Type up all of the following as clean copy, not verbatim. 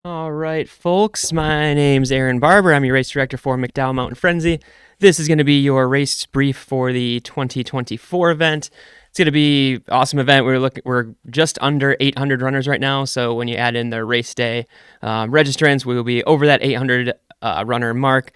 All right, folks, my name's Aaron Barber. I'm your race director for McDowell Mountain Frenzy. This is going to be your race brief for the 2024 event. It's going to be an awesome event. We're just under 800 runners right now, so when you add in the race day registrants, we will be over that 800 runner mark.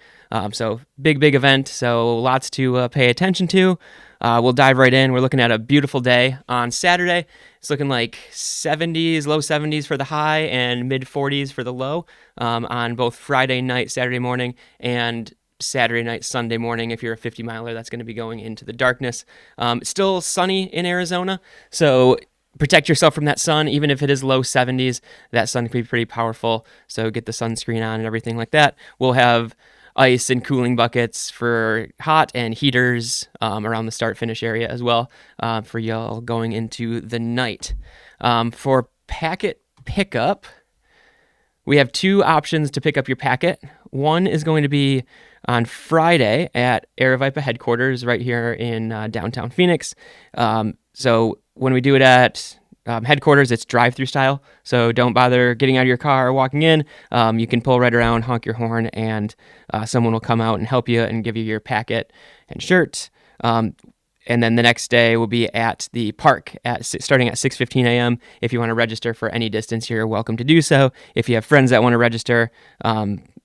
So big event. So lots to pay attention to. We'll dive right in. We're looking at a beautiful day on Saturday. It's looking like 70s, low 70s for the high and mid 40s for the low on both Friday night, Saturday morning, and Saturday night, Sunday morning. If you're a 50 miler, that's going to be going into the darkness. Still sunny in Arizona, so protect yourself from that sun. Even if it is low 70s, that sun can be pretty powerful. So get the sunscreen on and everything like that. We'll have ice and cooling buckets for hot and heaters around the start finish area as well for y'all going into the night. For packet pickup, we have two options to pick up your packet. One is going to be on Friday at Aravaipa headquarters right here in downtown Phoenix. So when we do it at headquarters, it's drive-through style, so don't bother getting out of your car or walking in. You can pull right around, honk your horn, and someone will come out and help you and give you your packet and shirt. And then the next day will be at the park starting at 6:15 a.m. If you want to register for any distance, you're welcome to do so. If you have friends that want to register,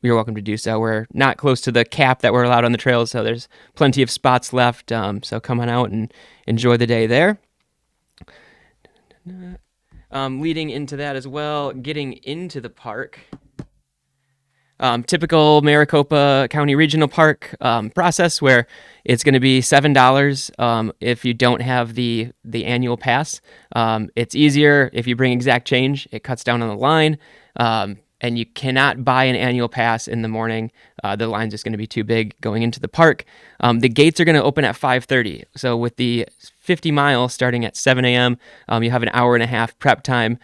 you're welcome to do so. We're not close to the cap that we're allowed on the trails, so there's plenty of spots left. So come on out and enjoy the day there. Leading into that as well, getting into the park. Typical Maricopa County Regional Park process where it's going to be $7 if you don't have the annual pass. It's easier if you bring exact change. It cuts down on the line, and you cannot buy an annual pass in the morning. The line's just going to be too big going into the park. The gates are going to open at 5:30. So with the 50 miles starting at 7 a.m., you have an hour and a half prep time.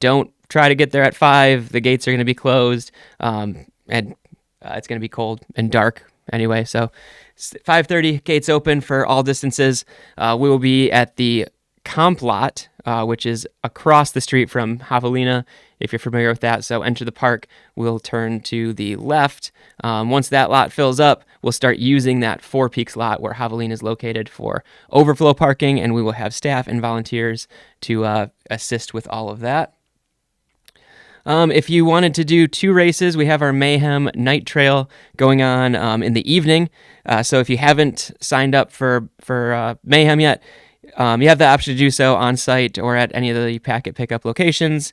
Don't try to get there at 5. The gates are going to be closed, and it's going to be cold and dark anyway. So 5:30, gates open for all distances. We will be at the comp lot, which is across the street from Javelina, if you're familiar with that. So enter the park, we'll turn to the left. Once that lot fills up, we'll start using that Four Peaks lot where Javelina is located for overflow parking, and we will have staff and volunteers to assist with all of that. If you wanted to do 2 races, we have our Mayhem Night Trail going on in the evening. So if you haven't signed up for Mayhem yet, you have the option to do so on site or at any of the packet pickup locations.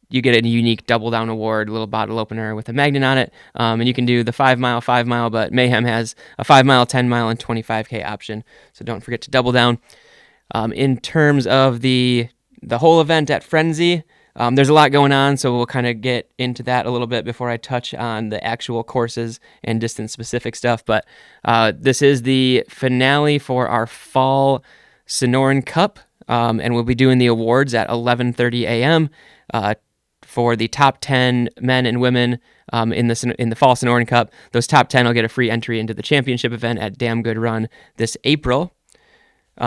You get a unique double down award, little bottle opener with a magnet on it, and you can do the 5 mile, but Mayhem has a 5 mile, 10 mile, and 25K option. So don't forget to double down. In terms of the whole event at Frenzy, there's a lot going on, so we'll kind of get into that a little bit before I touch on the actual courses and distance-specific stuff. But this is the finale for our fall Sonoran Cup, and we'll be doing the awards at 11:30 a.m. For the top 10 men and women in the fall Sonoran Cup. Those top 10 will get a free entry into the championship event at Damn Good Run this April.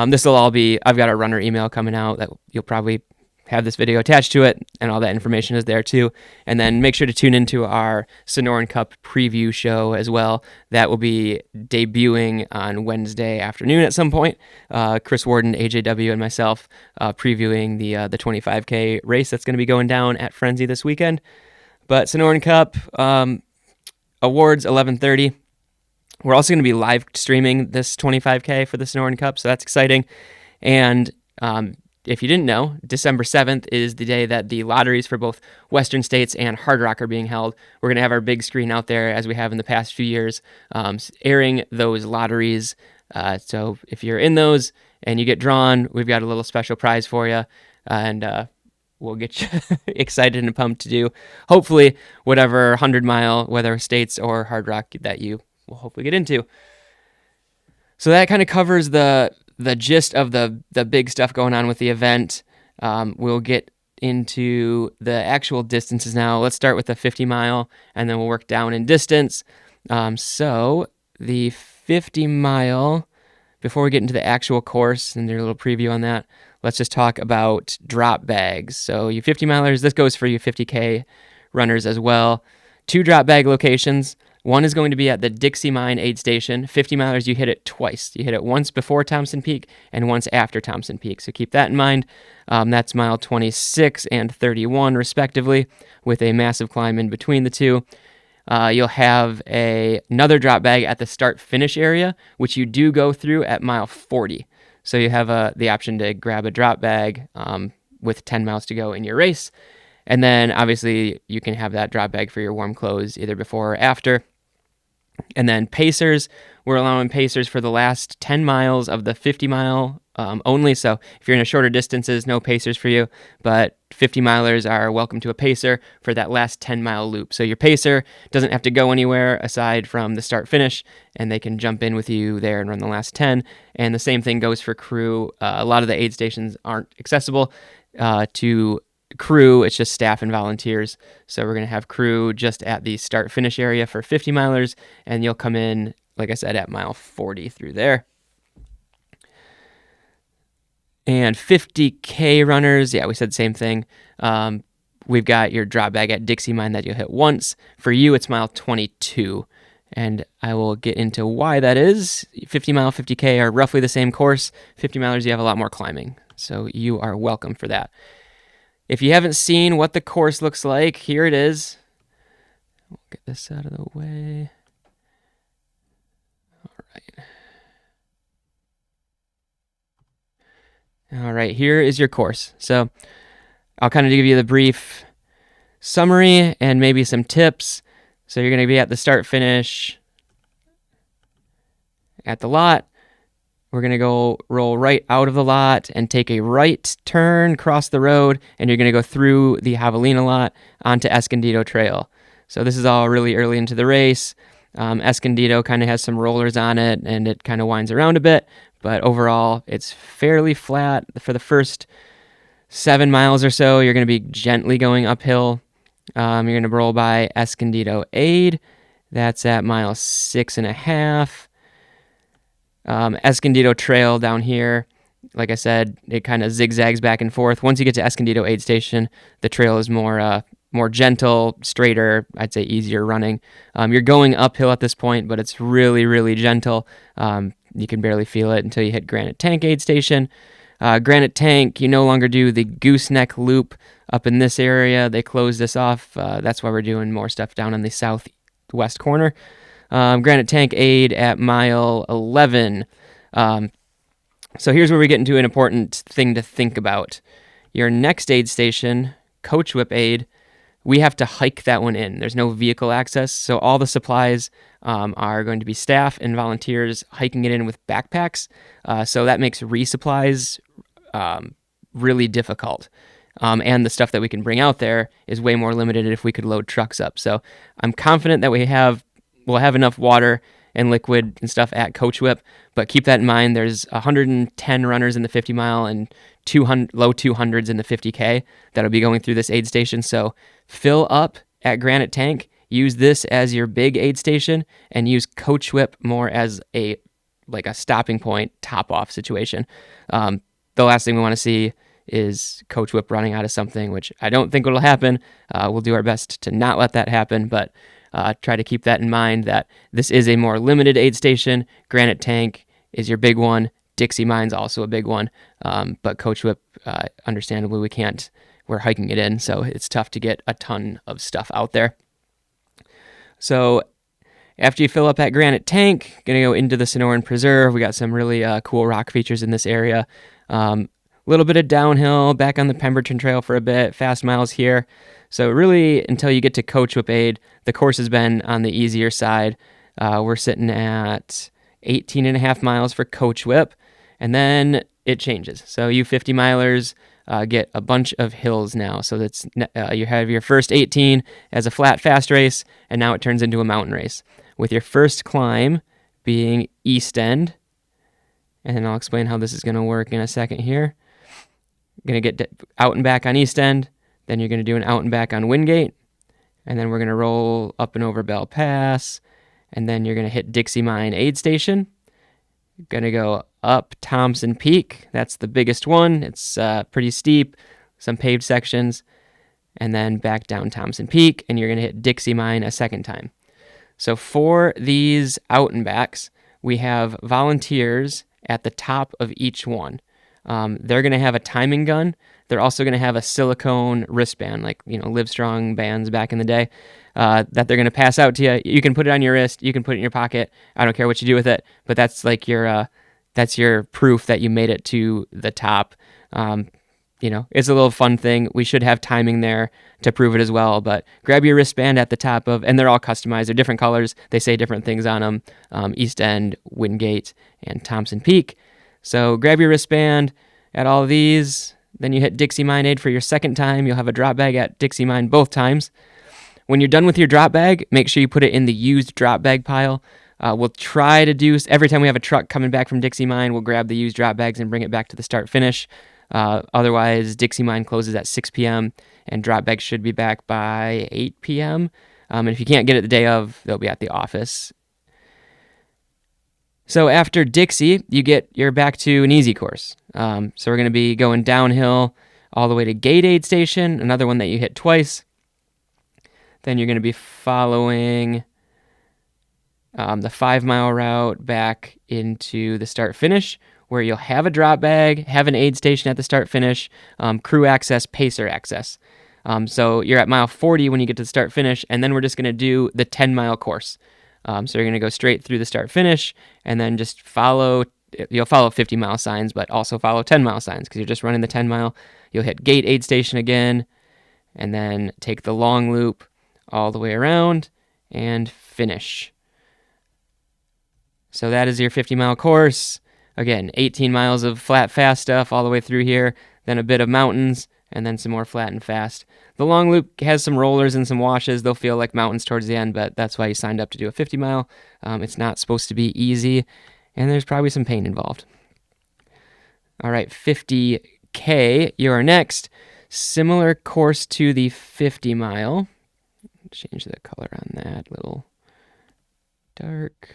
This will all be, I've got a runner email coming out that you'll probably have this video attached to it, and all that information is there too. And then make sure to tune into our Sonoran Cup preview show as well. That will be debuting on Wednesday afternoon at some point. Chris Warden, AJW, and myself previewing the 25K race that's going to be going down at Frenzy this weekend. But Sonoran Cup awards 11:30. We're also going to be live streaming this 25K for the Sonoran Cup, so that's exciting. And if you didn't know, December 7th is the day that the lotteries for both Western States and Hard Rock are being held. We're going to have our big screen out there, as we have in the past few years, airing those lotteries. So if you're in those and you get drawn, we've got a little special prize for you, and we'll get you excited and pumped to do, hopefully, whatever 100-mile, whether States or Hard Rock, that you will hopefully get into. So that kind of covers the gist of the big stuff going on with the event. We'll get into the actual distances now. Let's start with the 50 mile, and then we'll work down in distance. So the 50 mile, before we get into the actual course and do a little preview on that, let's just talk about drop bags. So you 50 milers, this goes for you 50K runners as well. 2 drop bag locations. One is going to be at the Dixie Mine aid station. 50 milers, you hit it twice. You hit it once before Thompson Peak and once after Thompson Peak. So keep that in mind. That's mile 26 and 31, respectively, with a massive climb in between the two. You'll have another drop bag at the start-finish area, which you do go through at mile 40. So you have the option to grab a drop bag with 10 miles to go in your race. And then, obviously, you can have that drop bag for your warm clothes either before or after. And then pacers, we're allowing pacers for the last 10 miles of the 50-mile only. So if you're in a shorter distances, no pacers for you. But 50 milers are welcome to a pacer for that last 10-mile loop. So your pacer doesn't have to go anywhere aside from the start-finish, and they can jump in with you there and run the last 10. And the same thing goes for crew. A lot of the aid stations aren't accessible to crew. It's just staff and volunteers. So we're going to have crew just at the start finish area for 50 milers, and you'll come in, like I said, at mile 40 through there. And 50K runners, yeah, we said the same thing. We've got your drop bag at Dixie Mine that you'll hit once. For you, it's mile 22. And I will get into why that is. 50 mile, 50K are roughly the same course. 50 milers, you have a lot more climbing. So you are welcome for that. If you haven't seen what the course looks like, here it is. We'll get this out of the way. All right, here is your course. So I'll kind of give you the brief summary and maybe some tips. So you're going to be at the start finish at the lot. We're going to go roll right out of the lot and take a right turn, cross the road, and you're going to go through the Javelina lot onto Escondido Trail. So this is all really early into the race. Escondido kind of has some rollers on it, and it kind of winds around a bit, but overall it's fairly flat. For the first 7 miles or so, you're going to be gently going uphill. You're going to roll by Escondido Aid. That's at mile 6.5. Escondido Trail down here, like I said, it kind of zigzags back and forth. Once you get to Escondido Aid Station, the trail is more gentle, straighter, I'd say easier running. You're going uphill at this point, but it's really, really gentle. You can barely feel it until you hit Granite Tank Aid Station. Granite Tank, you no longer do the gooseneck loop up in this area. They closed this off. That's why we're doing more stuff down in the southwest corner. Granite Tank Aid at mile 11. So here's where we get into an important thing to think about. Your next aid station, Coach Whip Aid, we have to hike that one in. There's no vehicle access, so all the supplies are going to be staff and volunteers hiking it in with backpacks. So that makes resupplies really difficult. And the stuff that we can bring out there is way more limited if we could load trucks up. So I'm confident that we'll have enough water and liquid and stuff at Coach Whip, but keep that in mind. There's 110 runners in the 50 mile and low 200s in the 50K that'll be going through this aid station. So fill up at Granite Tank, use this as your big aid station, and use Coach Whip more as a stopping point, top off situation. The last thing we want to see is Coach Whip running out of something, which I don't think will happen. We'll do our best to not let that happen, but try to keep that in mind that this is a more limited aid station. Granite Tank is your big one. Dixie Mine's also a big one. But Coach Whip, understandably, we're hiking it in, so it's tough to get a ton of stuff out there. So after you fill up at Granite Tank, going to go into the Sonoran Preserve. We got some really cool rock features in this area. A little bit of downhill, back on the Pemberton Trail for a bit, fast miles here. So really, until you get to Coach Whip Aid, the course has been on the easier side. We're sitting at 18.5 miles for Coach Whip, and then it changes. So you 50 milers get a bunch of hills now. So that's you have your first 18 as a flat, fast race, and now it turns into a mountain race, with your first climb being East End. And then I'll explain how this is going to work in a second here. Going to get out and back on East End. Then you're going to do an out and back on Wingate. And then we're going to roll up and over Bell Pass. And then you're going to hit Dixie Mine Aid Station. You're going to go up Thompson Peak. That's the biggest one. It's pretty steep, some paved sections. and then back down Thompson Peak, and you're going to hit Dixie Mine a second time. So for these out and backs, we have volunteers at the top of each one. They're going to have a timing gun. They're also going to have a silicone wristband, like Livestrong bands back in the day, that they're going to pass out to you. You can put it on your wrist. You can put it in your pocket. I don't care what you do with it, but that's like that's your proof that you made it to the top. It's a little fun thing. We should have timing there to prove it as well, but grab your wristband at the top of, and they're all customized. They're different colors. They say different things on them, East End, Wingate, and Thompson Peak. So grab your wristband at all of these. Then you hit Dixie Mine Aid for your second time. You'll have a drop bag at Dixie Mine both times. When you're done with your drop bag, make sure you put it in the used drop bag pile. We'll try to do, every time we have a truck coming back from Dixie Mine, we'll grab the used drop bags and bring it back to the start finish. Otherwise, Dixie Mine closes at 6 p.m. and drop bags should be back by 8 p.m. And if you can't get it the day of, they'll be at the office. So after Dixie, you're back to an easy course. So we're going to be going downhill all the way to Gate Aid Station, another one that you hit twice. Then you're going to be following the 5-mile route back into the start finish, where you'll have a drop bag, have an aid station at the start finish, crew access, pacer access. So you're at mile 40 when you get to the start finish, and then we're just going to do the 10-mile course. So you're going to go straight through the start finish, and then just you'll follow 50-mile signs, but also follow 10-mile signs because you're just running the 10-mile. You'll hit Gate Aid Station again, and then take the long loop all the way around and finish. So that is your 50-mile course. Again, 18 miles of flat, fast stuff all the way through here, then a bit of mountains, and then some more flat and fast. The long loop has some rollers and some washes. They'll feel like mountains towards the end, but that's why you signed up to do a 50-mile. It's not supposed to be easy, and there's probably some pain involved. All right, 50K, you're next. Similar course to the 50-mile. Change the color on that, a little dark.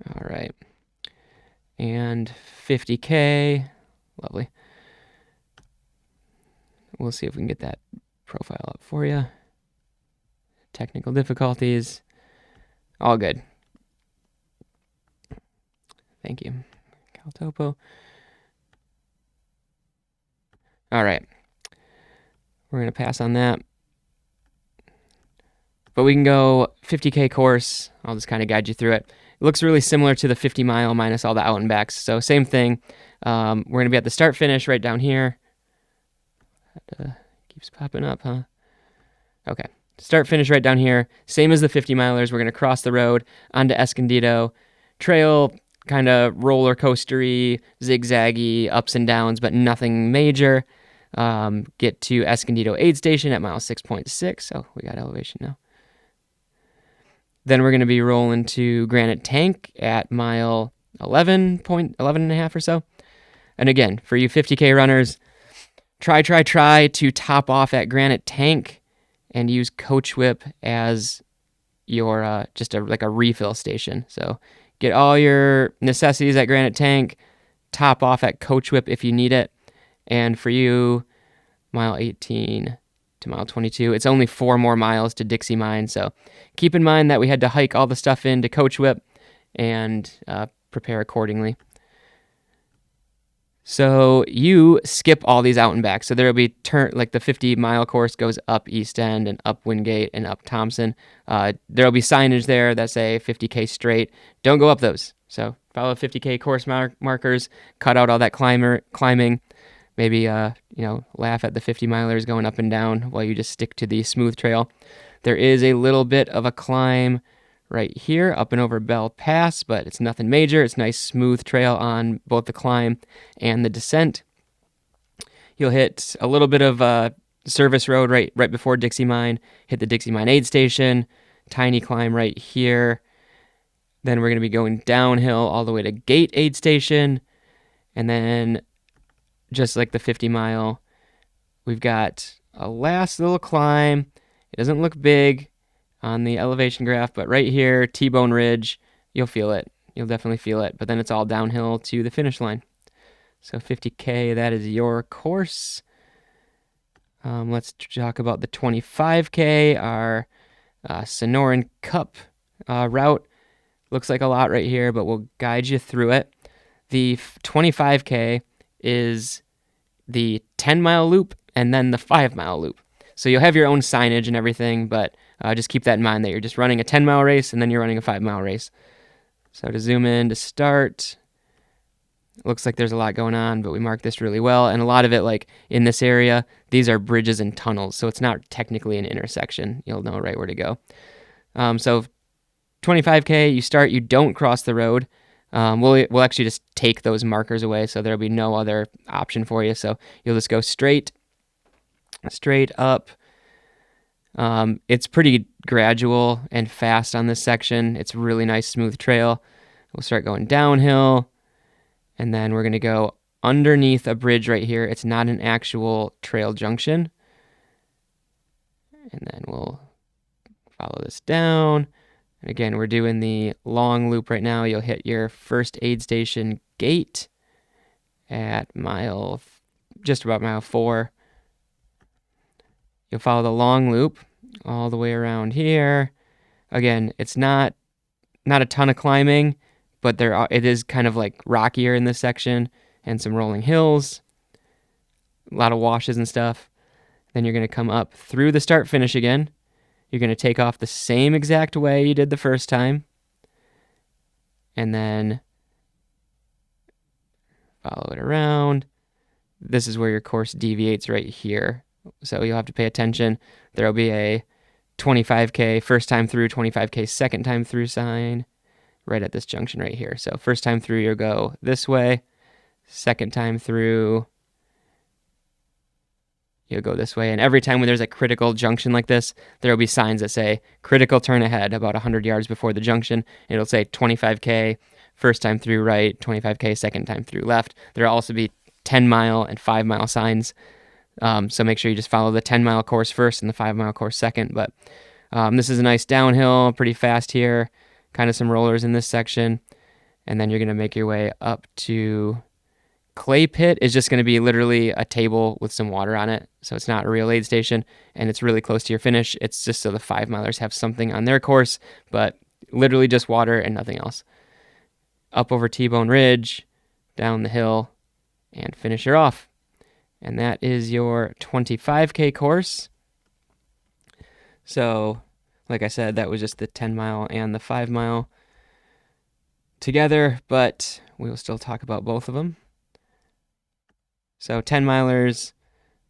All right. And 50K. Lovely. We'll see if we can get that profile up for you. Technical difficulties. All good. Thank you. Caltopo. All right. We're going to pass on that. But we can go 50K course. I'll just kind of guide you through it. It looks really similar to the 50-mile minus all the out and backs. So same thing. We're going to be at the start finish right down here. Keeps popping up, huh? Okay. Start finish right down here. Same as the 50-milers. We're going to cross the road onto Escondido. Trail, kind of roller coastery, zigzaggy, ups and downs, but nothing major. Get to Escondido Aid Station at mile 6.6. Oh, we got elevation now. Then we're going to be rolling to Granite Tank at mile 11 and a half or so. And again, for you 50K runners, try to top off at Granite Tank and use Coach Whip as your just like a refill station. So get all your necessities at Granite Tank, top off at Coach Whip if you need it. And for you, mile 18 to mile 22, it's only 4 more miles to Dixie Mine. So keep in mind that we had to hike all the stuff into Coach Whip and prepare accordingly. So you skip all these out and back. So there will be like the 50-mile course goes up East End and up Wingate and up Thompson. There will be signage there that say 50K straight. Don't go up those. So follow 50K course markers, cut out all that climbing. Maybe, laugh at the 50-milers going up and down while you just stick to the smooth trail. There is a little bit of a climb right here up and over Bell Pass, but it's nothing major. It's nice smooth trail on both the climb and the descent. You'll hit a little bit of service road right before Dixie Mine, hit the Dixie Mine Aid Station, tiny climb right here. Then we're going to be going downhill all the way to Gate Aid Station, and then just like the 50-mile, we've got a last little climb. It doesn't look big on the elevation graph, but right here, T-Bone Ridge, you'll feel it. You'll definitely feel it. But then it's all downhill to the finish line. So 50K, that is your course. Let's talk about the 25K, our Sonoran Cup route. Looks like a lot right here, but we'll guide you through it. The 25K is the 10-mile loop and then the 5-mile loop. So you'll have your own signage and everything, but just keep that in mind that you're just running a 10-mile race and then you're running a 5-mile race. So to zoom in to start, it looks like there's a lot going on, but we marked this really well. And a lot of it, like in this area, these are bridges and tunnels, so it's not technically an intersection. You'll know right where to go. So 25K, you start, you don't cross the road. We'll actually just take those markers away, so there'll be no other option for you. So you'll just go straight up. It's pretty gradual and fast on this section. It's a really nice, smooth trail. We'll start going downhill, and then we're going to go underneath a bridge right here. It's not an actual trail junction. And then we'll follow this down. And again, we're doing the long loop right now. You'll hit your first aid station gate at just about mile 4. You'll follow the long loop all the way around here. Again, it's not a ton of climbing, but it is kind of like rockier in this section and some rolling hills, a lot of washes and stuff. Then you're going to come up through the start finish again. You're going to take off the same exact way you did the first time, and then follow it around. This is where your course deviates right here. So you'll have to pay attention. There'll be a 25K first time through, 25K second time through sign right at this junction right here. So first time through, you'll go this way. Second time through, you'll go this way. And every time when there's a critical junction like this, there will be signs that say critical turn ahead about 100 yards before the junction. It'll say 25K first time through right, 25K second time through left. There'll also be 10-mile and 5-mile signs. So make sure you just follow the 10-mile course first and the 5-mile course second. But this is a nice downhill, pretty fast here, kind of some rollers in this section. And then you're going to make your way up to Clay Pit. Is just going to be literally a table with some water on it. So it's not a real aid station, and it's really close to your finish. It's just so the 5-milers have something on their course, but literally just water and nothing else. Up over T-Bone Ridge, down the hill, and finish her off. And that is your 25K course. So, like I said, that was just the 10-mile and the 5-mile together, but we will still talk about both of them. So 10-milers,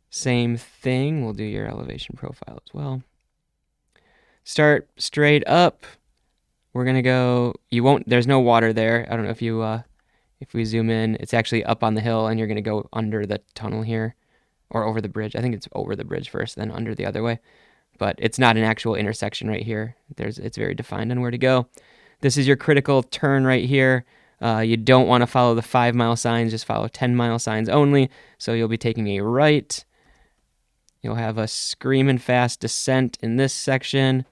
same thing. We'll do your elevation profile as well. Start straight up. We're going to go, there's no water there. I don't know if we zoom in, it's actually up on the hill, and you're going to go under the tunnel here, or over the bridge. I think it's over the bridge first, then under the other way. But it's not an actual intersection right here. It's very defined on where to go. This is your critical turn right here. You don't want to follow the 5-mile signs, just follow 10-mile signs only. So you'll be taking a right. You'll have a screaming fast descent in this section,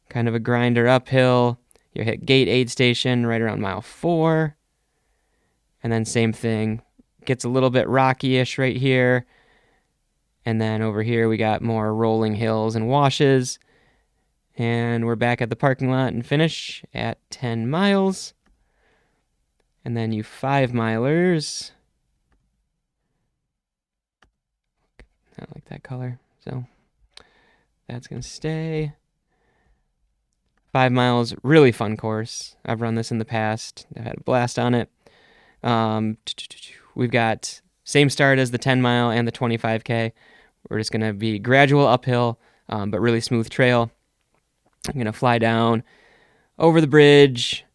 kind of a grinder uphill. You'll hit gate aid station right around mile 4. And then same thing, gets a little bit rocky-ish right here. And then over here we got more rolling hills and washes. And we're back at the parking lot and finish at 10 miles. And then you 5-milers. I like that color, so that's going to stay. 5 miles, really fun course. I've run this in the past. I've had a blast on it. We've got same start as the 10-mile and the 25K. We're just going to be gradual uphill, but really smooth trail. I'm going to fly down over the bridge,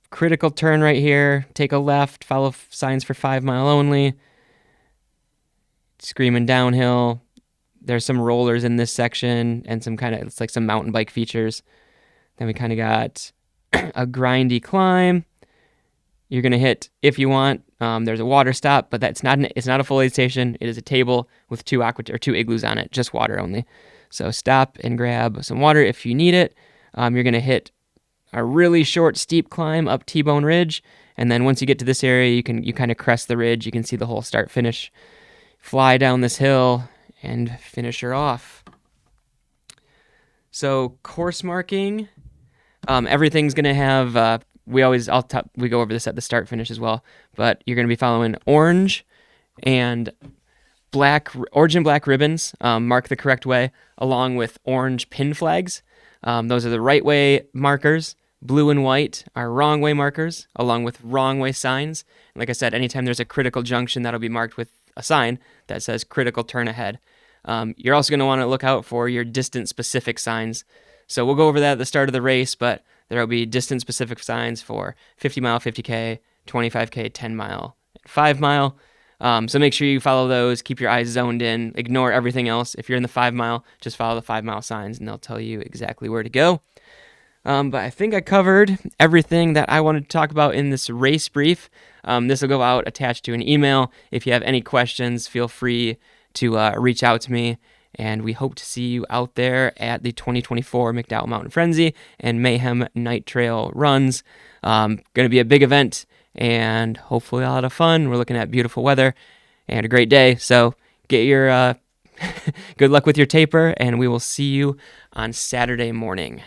critical turn right here, take a left, follow signs for 5-mile only, screaming downhill. There's some rollers in this section and it's like some mountain bike features. Then we kind of got a grindy climb. You're going to hit, if you want, there's a water stop, but it's not a full aid station. It is a table with 2 igloos on it, just water only. So stop and grab some water if you need it. You're going to hit a really short, steep climb up T-Bone Ridge. And then once you get to this area, you kind of crest the ridge. You can see the whole start finish. Fly down this hill and finish her off. So course marking, everything's gonna have. We go over this at the start finish as well, but you're gonna be following orange and black ribbons. Mark the correct way, along with orange pin flags. Those are the right way markers. Blue and white are wrong way markers, along with wrong way signs. And like I said, anytime there's a critical junction, that'll be marked with a sign that says critical turn ahead. You're also going to want to look out for your distance specific signs. So we'll go over that at the start of the race, but there will be distance specific signs for 50 mile, 50K, 25K, 10 mile, 5 mile. So make sure you follow those, keep your eyes zoned in, ignore everything else. If you're in the 5 mile, just follow the 5 mile signs and they'll tell you exactly where to go. But I think I covered everything that I wanted to talk about in this race brief. This will go out attached to an email. If you have any questions, feel free to reach out to me. And we hope to see you out there at the 2024 McDowell Mountain Frenzy and Mayhem Night Trail runs. Going to be a big event and hopefully a lot of fun. We're looking at beautiful weather and a great day. So get your good luck with your taper, and we will see you on Saturday morning.